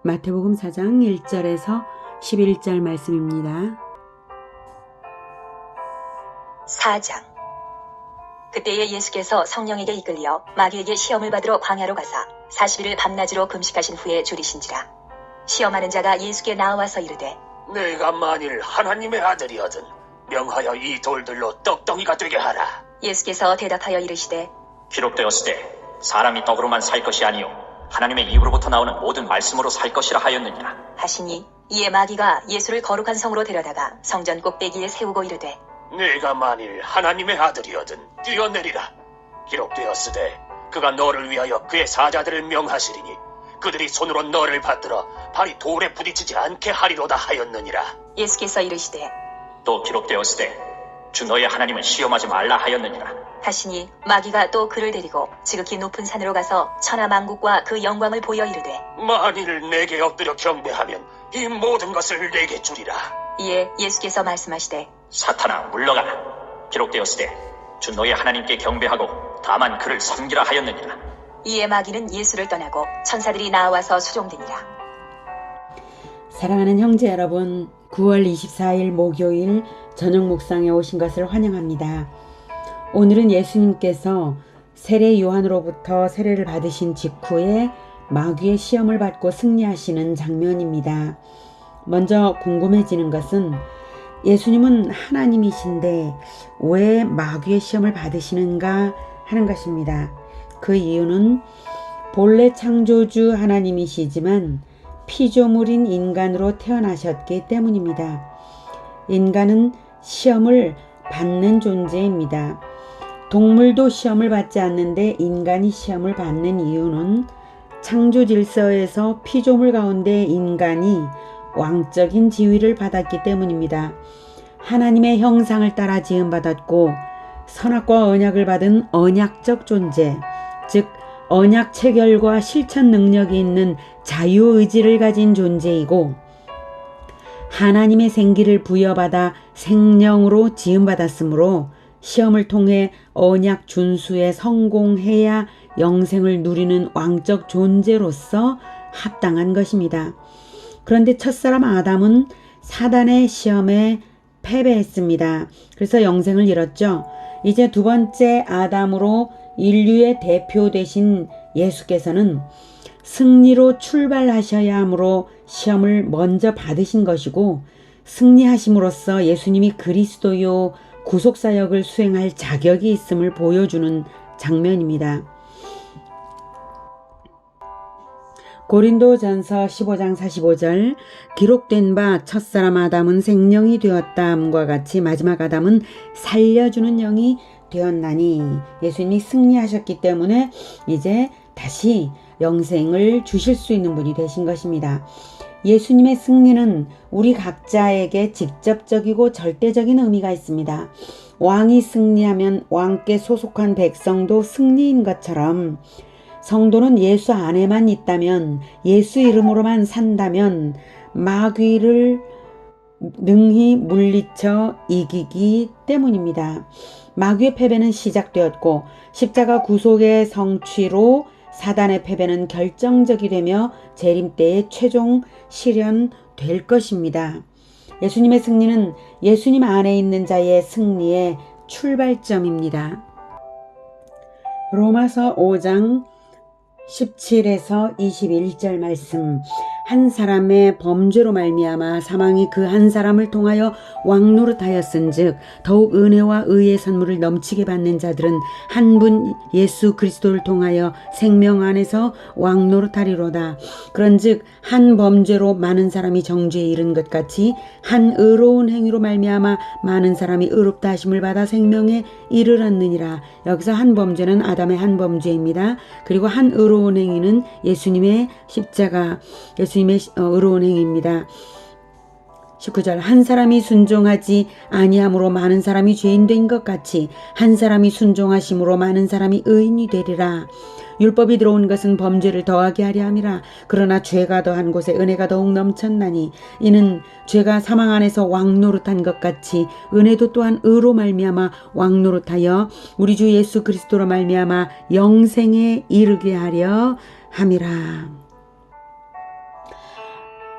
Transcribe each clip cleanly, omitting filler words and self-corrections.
마태복음 4장 1절에서 11절 말씀입니다. 4장. 그때에 예수께서 성령에게 이끌려 마귀에게 시험을 받으러 광야로 가사 40일을 밤낮으로 금식하신 후에 줄이신지라. 시험하는 자가 예수께 나와서 이르되, 내가 만일 하나님의 아들이거든 명하여 이 돌들로 떡덩이가 되게 하라. 예수께서 대답하여 이르시되, 기록되었으되 사람이 떡으로만 살 것이 아니요 하나님의 입으로부터 나오는 모든 말씀으로 살 것이라 하였느니라 하시니, 이에 마귀가 예수를 거룩한 성으로 데려다가 성전 꼭대기에 세우고 이르되, 내가 만일 하나님의 아들이거든 뛰어내리라. 기록되었으되 그가 너를 위하여 그의 사자들을 명하시리니 그들이 손으로 너를 받들어 발이 돌에 부딪히지 않게 하리로다 하였느니라. 예수께서 이르시되, 또 기록되었으되 주 너의 하나님을 시험하지 말라 하였느니라 하시니, 마귀가 또 그를 데리고 지극히 높은 산으로 가서 천하 만국과 그 영광을 보여 이르되, 만일 내게 엎드려 경배하면 이 모든 것을 내게 주리라. 이에 예수께서 말씀하시되, 사탄아 물러가라. 기록되었으되 주 너의 하나님께 경배하고 다만 그를 섬기라 하였느니라. 이에 마귀는 예수를 떠나고 천사들이 나와서 수종되니라. 사랑하는 형제 여러분, 9월 24일 목요일 저녁 묵상에 오신 것을 환영합니다. 오늘은 예수님께서 세례 요한으로부터 세례를 받으신 직후에 마귀의 시험을 받고 승리하시는 장면입니다. 먼저 궁금해지는 것은 예수님은 하나님이신데 왜 마귀의 시험을 받으시는가 하는 것입니다. 그 이유는 본래 창조주 하나님이시지만 피조물인 인간으로 태어나셨기 때문입니다. 인간은 시험을 받는 존재입니다. 동물도 시험을 받지 않는데 인간이 시험을 받는 이유는 창조 질서에서 피조물 가운데 인간이 왕적인 지위를 받았기 때문입니다. 하나님의 형상을 따라 지음받았고 선악과 언약을 받은 언약적 존재, 즉 언약 체결과 실천 능력이 있는 자유의지를 가진 존재이고 하나님의 생기를 부여받아 생명으로 지음받았으므로 시험을 통해 언약 준수에 성공해야 영생을 누리는 왕적 존재로서 합당한 것입니다. 그런데 첫사람 아담은 사단의 시험에 패배했습니다. 그래서 영생을 잃었죠. 이제 두 번째 아담으로 인류의 대표 되신 예수께서는 승리로 출발하셔야 하므로 시험을 먼저 받으신 것이고 승리하심으로써 예수님이 그리스도요 구속사역을 수행할 자격이 있음을 보여주는 장면입니다. 고린도전서 15장 45절 기록된 바 첫사람 아담은 생령이 되었다함과 같이 마지막 아담은 살려주는 영이 되었나니 예수님이 승리하셨기 때문에 이제 다시 영생을 주실 수 있는 분이 되신 것입니다. 예수님의 승리는 우리 각자에게 직접적이고 절대적인 의미가 있습니다. 왕이 승리하면 왕께 소속한 백성도 승리인 것처럼 성도는 예수 안에만 있다면 예수 이름으로만 산다면 마귀를 능히 물리쳐 이기기 때문입니다. 마귀의 패배는 시작되었고 십자가 구속의 성취로 사단의 패배는 결정적이 되며 재림 때의 최종 실현될 것입니다. 예수님의 승리는 예수님 안에 있는 자의 승리의 출발점입니다. 로마서 5장 17에서 21절 말씀. 한 사람의 범죄로 말미암아 사망이 그 한 사람을 통하여 왕노릇하였은즉 더욱 은혜와 의의 선물을 넘치게 받는 자들은 한 분 예수 그리스도를 통하여 생명 안에서 왕노릇하리로다. 그런즉 한 범죄로 많은 사람이 정죄에 이른 것 같이 한 의로운 행위로 말미암아 많은 사람이 의롭다 하심을 받아 생명에 이르렀느니라. 여기서 한 범죄는 아담의 한 범죄입니다. 그리고 한 의로운 행위는 예수님의 십자가, 예수님의 의로운 행위입니다. 19절 한 사람이 순종하지 아니함으로 많은 사람이 죄인 된 것 같이 한 사람이 순종하심으로 많은 사람이 의인이 되리라. 율법이 들어온 것은 범죄를 더하게 하려 함이라. 그러나 죄가 더한 곳에 은혜가 더욱 넘쳤나니 이는 죄가 사망 안에서 왕노릇한 것 같이 은혜도 또한 의로 말미암아 왕노릇하여 우리 주 예수 그리스도로 말미암아 영생에 이르게 하려 함이라.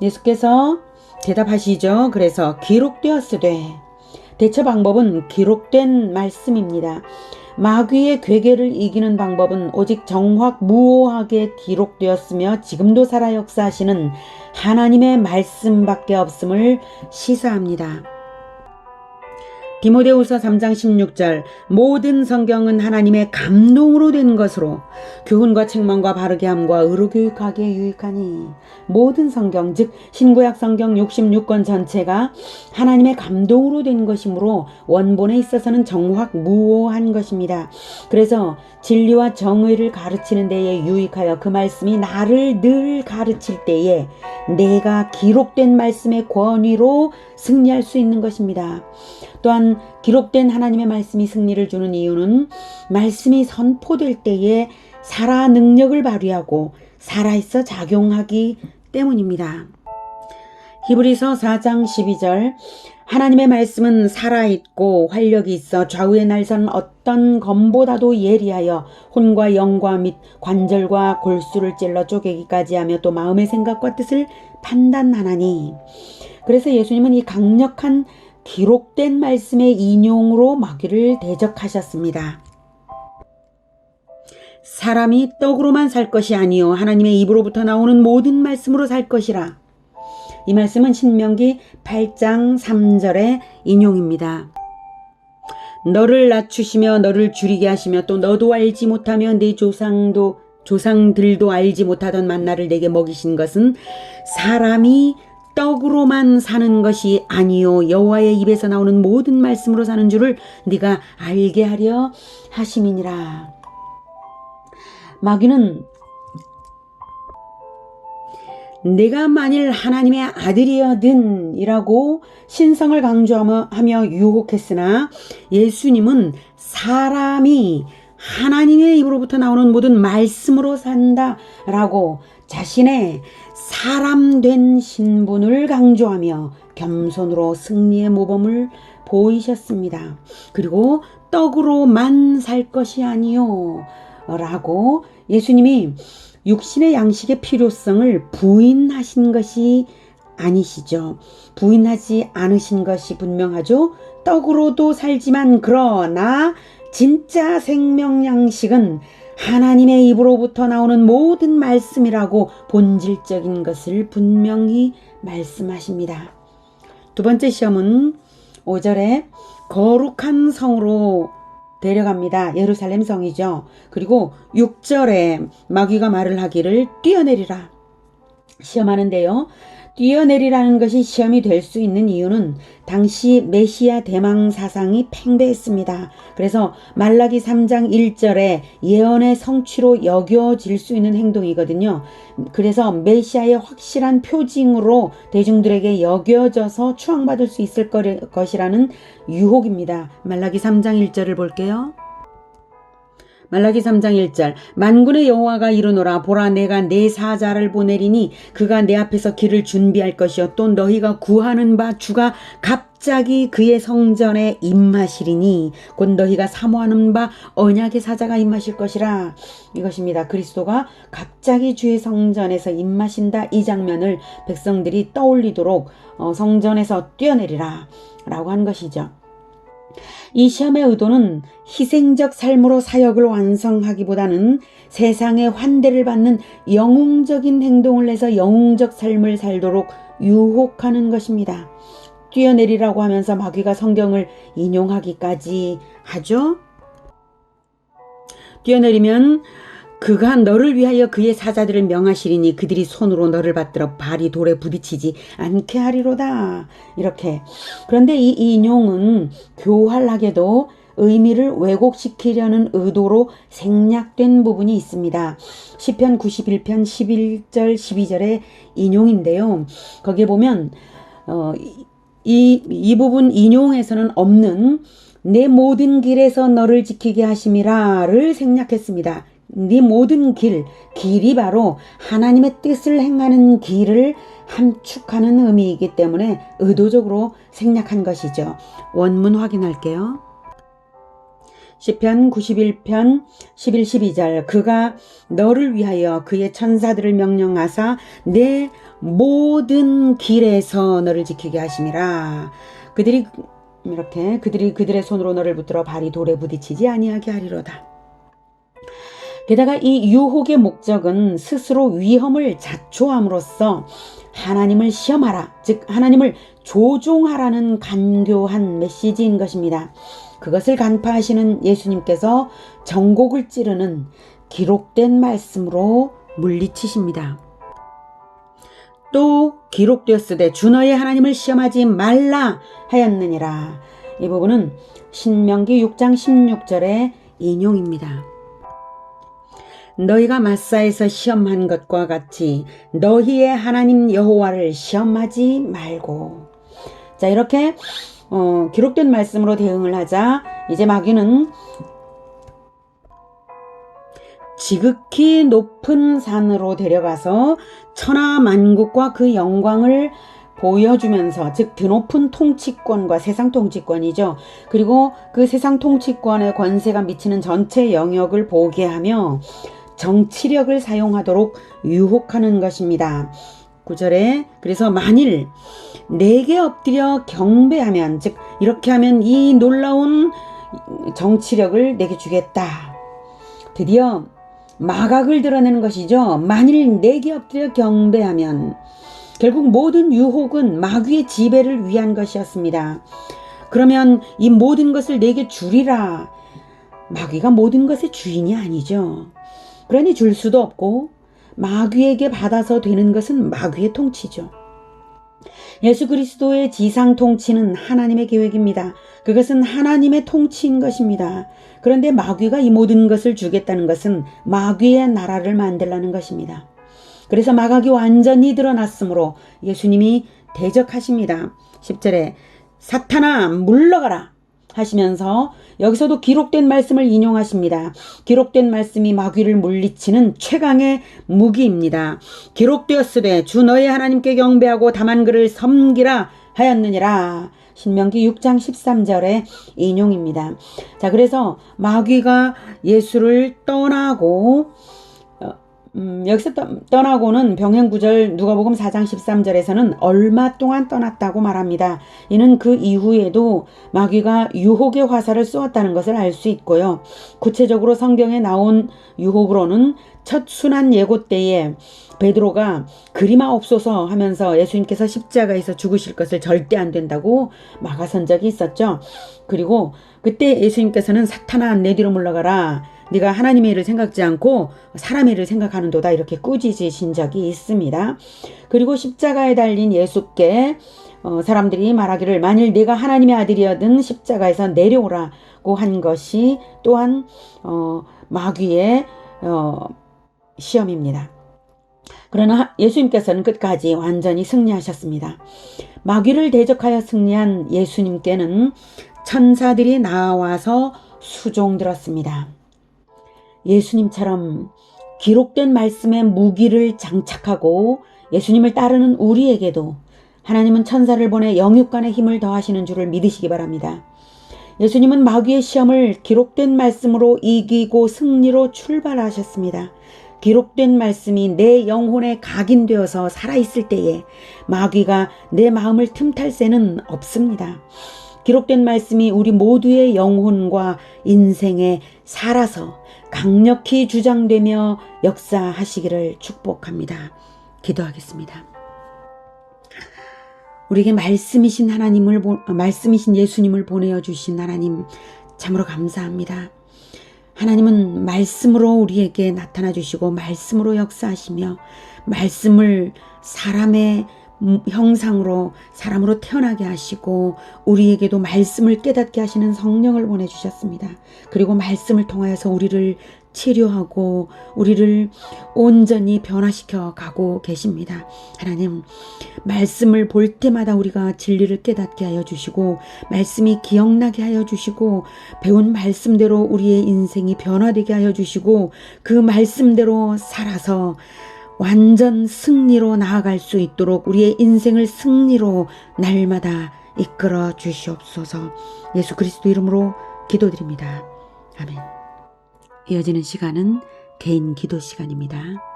예수께서 대답하시죠. 그래서 기록되었으되. 대처 방법은 기록된 말씀입니다. 마귀의 괴계를 이기는 방법은 오직 정확무오하게 기록되었으며 지금도 살아 역사하시는 하나님의 말씀밖에 없음을 시사합니다. 디모데후서 3장 16절 모든 성경은 하나님의 감동으로 된 것으로 교훈과 책망과 바르게 함과 의로 교육하기에 유익하니. 모든 성경 즉 신구약 성경 66권 전체가 하나님의 감동으로 된 것이므로 원본에 있어서는 정확무오한 것입니다. 그래서 진리와 정의를 가르치는 데에 유익하여 그 말씀이 나를 늘 가르칠 때에 내가 기록된 말씀의 권위로 승리할 수 있는 것입니다. 또한 기록된 하나님의 말씀이 승리를 주는 이유는 말씀이 선포될 때에 살아 능력을 발휘하고 살아있어 작용하기 때문입니다. 히브리서 4장 12절 하나님의 말씀은 살아있고 활력이 있어 좌우의 날선 어떤 검보다도 예리하여 혼과 영과 및 관절과 골수를 찔러 쪼개기까지 하며 또 마음의 생각과 뜻을 판단하나니. 그래서 예수님은 이 강력한 기록된 말씀의 인용으로 마귀를 대적하셨습니다. 사람이 떡으로만 살 것이 아니요 하나님의 입으로부터 나오는 모든 말씀으로 살 것이라. 이 말씀은 신명기 8장 3절의 인용입니다. 너를 낮추시며 너를 줄이게 하시며 또 너도 알지 못하며 네 조상들도 알지 못하던 만나를 내게 먹이신 것은 사람이 떡으로만 사는 것이 아니요 여호와의 입에서 나오는 모든 말씀으로 사는 줄을 네가 알게 하려 하심이니라. 마귀는 내가 만일 하나님의 아들이어든 이라고 신성을 강조하며 유혹했으나 이예수님은 사람이 하나님의 입으로부터 나오는 모든 말씀으로 산다라고 자신의 사람된 신분을 강조하며 겸손으로 승리의 모범을 보이셨습니다. 그리고 떡으로만 살 것이 아니요 라고 예수님이 육신의 양식의 필요성을 부인하신 것이 아니시죠. 부인하지 않으신 것이 분명하죠. 떡으로도 살지만 그러나 진짜 생명 양식은 하나님의 입으로부터 나오는 모든 말씀이라고 본질적인 것을 분명히 말씀하십니다. 두 번째 시험은 5절에 거룩한 성으로 데려갑니다. 예루살렘 성이죠. 그리고 6절에 마귀가 말을 하기를 뛰어내리라. 시험하는데요. 뛰어내리라는 것이 시험이 될 수 있는 이유는 당시 메시아 대망 사상이 팽배했습니다. 그래서 말라기 3장 1절에 예언의 성취로 여겨질 수 있는 행동이거든요. 그래서 메시아의 확실한 표징으로 대중들에게 여겨져서 추앙받을 수 있을 것이라는 유혹입니다. 말라기 3장 1절을 볼게요. 말라기 3장 1절 만군의 여호와가 이르노라 보라 내가 내 사자를 보내리니 그가 내 앞에서 길을 준비할 것이요 또 너희가 구하는 바 주가 갑자기 그의 성전에 임하시리니 곧 너희가 사모하는 바 언약의 사자가 임하실 것이라. 이것입니다. 그리스도가 갑자기 주의 성전에서 임하신다. 이 장면을 백성들이 떠올리도록 성전에서 뛰어내리라 라고 한 것이죠. 이 시험의 의도는 희생적 삶으로 사역을 완성하기보다는 세상의 환대를 받는 영웅적인 행동을 해서 영웅적 삶을 살도록 유혹하는 것입니다. 뛰어내리라고 하면서 마귀가 성경을 인용하기까지 하죠. 뛰어내리면 그가 너를 위하여 그의 사자들을 명하시리니 그들이 손으로 너를 받들어 발이 돌에 부딪히지 않게 하리로다. 이렇게. 그런데 이 인용은 교활하게도 의미를 왜곡시키려는 의도로 생략된 부분이 있습니다. 시편 91편 11절 12절의 인용인데요. 거기에 보면 이 부분 인용에서는 없는 내 모든 길에서 너를 지키게 하심이라를 생략했습니다. 네 모든 길이 바로 하나님의 뜻을 행하는 길을 함축하는 의미이기 때문에 의도적으로 생략한 것이죠. 원문 확인할게요. 시편 91편 11, 12절 그가 너를 위하여 그의 천사들을 명령하사 내 모든 길에서 너를 지키게 하심이라. 그들이 그들의 손으로 너를 붙들어 발이 돌에 부딪히지 아니하게 하리로다. 게다가 이 유혹의 목적은 스스로 위험을 자초함으로써 하나님을 시험하라, 즉 하나님을 조종하라는 간교한 메시지인 것입니다. 그것을 간파하시는 예수님께서 전곡을 찌르는 기록된 말씀으로 물리치십니다. 또 기록되었으되 주 너의 하나님을 시험하지 말라 하였느니라. 이 부분은 신명기 6장 16절의 인용입니다. 너희가 마사에서 시험한 것과 같이 너희의 하나님 여호와를 시험하지 말고. 자, 이렇게 기록된 말씀으로 대응을 하자 이제 마귀는 지극히 높은 산으로 데려가서 천하만국과 그 영광을 보여주면서, 즉 드높은 통치권과 세상 통치권이죠. 그리고 그 세상 통치권의 권세가 미치는 전체 영역을 보게 하며 정치력을 사용하도록 유혹하는 것입니다. 9절에 그래서 만일 내게 엎드려 경배하면, 즉 이렇게 하면 이 놀라운 정치력을 내게 주겠다. 드디어 마각을 드러내는 것이죠. 만일 내게 엎드려 경배하면, 결국 모든 유혹은 마귀의 지배를 위한 것이었습니다. 그러면 이 모든 것을 내게 주리라. 마귀가 모든 것의 주인이 아니죠. 그러니 줄 수도 없고 마귀에게 받아서 되는 것은 마귀의 통치죠. 예수 그리스도의 지상 통치는 하나님의 계획입니다. 그것은 하나님의 통치인 것입니다. 그런데 마귀가 이 모든 것을 주겠다는 것은 마귀의 나라를 만들라는 것입니다. 그래서 마각이 완전히 드러났으므로 예수님이 대적하십니다. 10절에 사탄아 물러가라 하시면서 여기서도 기록된 말씀을 인용하십니다. 기록된 말씀이 마귀를 물리치는 최강의 무기입니다. 기록되었으되 주 너의 하나님께 경배하고 다만 그를 섬기라 하였느니라. 신명기 6장 13절의 인용입니다. 자, 그래서 마귀가 예수를 떠나고 여기서 떠나고는 병행구절 누가복음 4장 13절에서는 얼마 동안 떠났다고 말합니다. 이는 그 이후에도 마귀가 유혹의 화살을 쏘았다는 것을 알 수 있고요. 구체적으로 성경에 나온 유혹으로는 첫 순환 예고 때에 베드로가 그리마 없소서 하면서 예수님께서 십자가에서 죽으실 것을 절대 안 된다고 막아선 적이 있었죠. 그리고 그때 예수님께서는 사탄아 내 뒤로 물러가라. 네가 하나님의 일을 생각지 않고 사람의 일을 생각하는도다 이렇게 꾸짖으신 적이 있습니다. 그리고 십자가에 달린 예수께 사람들이 말하기를 만일 네가 하나님의 아들이어든 십자가에서 내려오라고 한 것이 또한 마귀의 시험입니다. 그러나 예수님께서는 끝까지 완전히 승리하셨습니다. 마귀를 대적하여 승리한 예수님께는 천사들이 나와서 수종들었습니다. 예수님처럼 기록된 말씀에 무기를 장착하고 예수님을 따르는 우리에게도 하나님은 천사를 보내 영육간의 힘을 더하시는 줄을 믿으시기 바랍니다. 예수님은 마귀의 시험을 기록된 말씀으로 이기고 승리로 출발하셨습니다. 기록된 말씀이 내 영혼에 각인되어서 살아있을 때에 마귀가 내 마음을 틈탈 새는 없습니다. 기록된 말씀이 우리 모두의 영혼과 인생에 살아서 강력히 주장되며 역사하시기를 축복합니다. 기도하겠습니다. 우리에게 말씀이신 예수님을 보내어 주신 하나님 참으로 감사합니다. 하나님은 말씀으로 우리에게 나타나 주시고 말씀으로 역사하시며 말씀을 사람의 형상으로 사람으로 태어나게 하시고 우리에게도 말씀을 깨닫게 하시는 성령을 보내주셨습니다. 그리고 말씀을 통하여서 우리를 치료하고 우리를 온전히 변화시켜 가고 계십니다. 하나님, 말씀을 볼 때마다 우리가 진리를 깨닫게 하여 주시고 말씀이 기억나게 하여 주시고 배운 말씀대로 우리의 인생이 변화되게 하여 주시고 그 말씀대로 살아서 완전 승리로 나아갈 수 있도록 우리의 인생을 승리로 날마다 이끌어 주시옵소서. 예수 그리스도 이름으로 기도드립니다. 아멘. 이어지는 시간은 개인 기도 시간입니다.